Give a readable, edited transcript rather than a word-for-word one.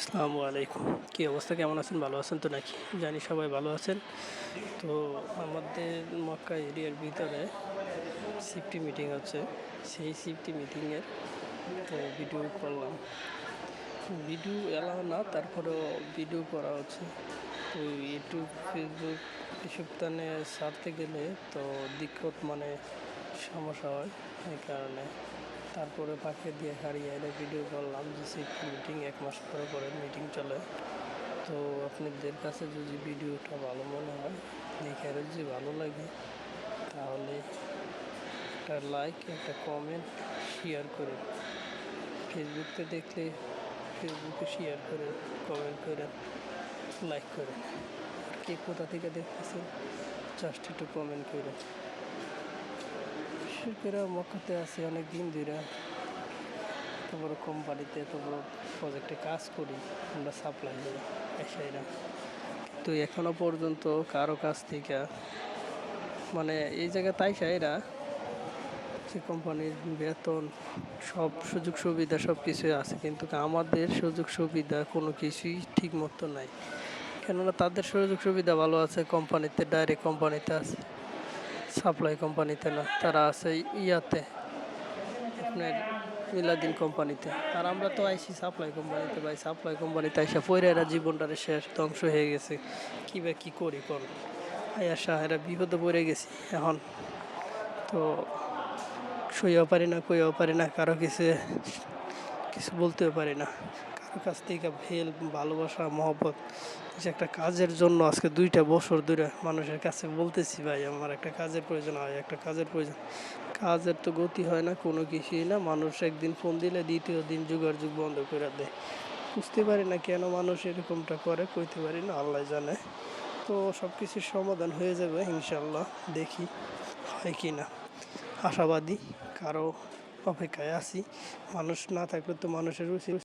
আসসালামু আলাইকুম। কি অবস্থা? কেমন আছেন? ভালো আছেন তো নাকি? জানি সবাই ভালো আছেন। তো আমাদের মক্কা এরিয়ার ভিতরে সিফটি মিটিং হচ্ছে। সেই সিফটি মিটিংয়ের তো ভিডিও করলাম। ভিডিও এলাও না, তারপরেও ভিডিও করা হচ্ছে। তো ইউটিউব, ফেসবুক এসব তানে ছাড়তে গেলে তো দিক্কত মানে সমস্যা হয় এই কারণে। তারপরে ফাঁকে দিয়ে হারিয়ে এনে ভিডিও করলাম যে সিফটি মিটিং ১ মাস পরে পরে মিটিং চলে। তো আপনাদের কাছে যদি ভিডিওটা ভালো মনে হয়, দেখে আর যদি ভালো লাগে, তাহলে একটা লাইক, একটা কমেন্ট, শেয়ার করে ফেসবুকে দেখলে ফেসবুকে শেয়ার করে, কমেন্ট করে, লাইক করে। আর কে কোথা থেকে দেখতেছেন জাস্ট একটু কমেন্ট করে। বিশেষ করে মক্কাতে আছি অনেক দিন ধরে, এত বড় কোম্পানিতে এত বড় প্রজেক্টে কাজ করি, আমরা সাপ্লাই করি এসাইরা, তো এখনো পর্যন্ত কারো কাছ থেকে মানে এই জায়গায় তাইসাইরা যে কোম্পানির বেতন সব সুযোগ সুবিধা সব কিছুই আছে, কিন্তু আমাদের সুযোগ সুবিধা কোনো কিছুই ঠিক মতো নাই। কেননা তাদের সুযোগ সুবিধা ভালো আছে কোম্পানিতে, ডাইরেক্ট কোম্পানিতে আছে, সাপ্লাই কোম্পানিতে না। তারা আছে ইয়াতে আপনার মিলাদিন কোম্পানিতে। আর আমরা তো আইসি সাপ্লাই কোম্পানিতে। ভাই সাপ্লাই কোম্পানিতে আইসা পয়রা জীবনটারে শেষ ধ্বংস হয়ে গেছে। কী করি কোন আয়া সাহেরা বিপদে পড়ে গেছি এখন। তো সইও পারি না, কইও পারি না, কারো কিছু বলতেও পারি না। কারো কাছ থেকে ভালোবাসা, মহব্বত, যে একটা কাজের জন্য আজকে 2টা বছর ধরে মানুষের কাছে বলতেছি ভাই আমার একটা কাজের প্রয়োজন হয়, একটা কাজের প্রয়োজন। কাজের তো গতি হয় না, কোনো কিছুই না। মানুষ একদিন ফোন দিলে দ্বিতীয় দিন যুগাড় বন্ধ করে দেয়। বুঝতে পারি না কেন মানুষ এরকমটা করে, কইতে পারি না, আল্লাহ জানে। তো সব কিছুর সমাধান হয়ে যাবে ইনশাল্লাহ, দেখি হয় কি না। আশাবাদী, কারো অপেক্ষায় আছি। মানুষ না থাকলে তো মানুষের উচিত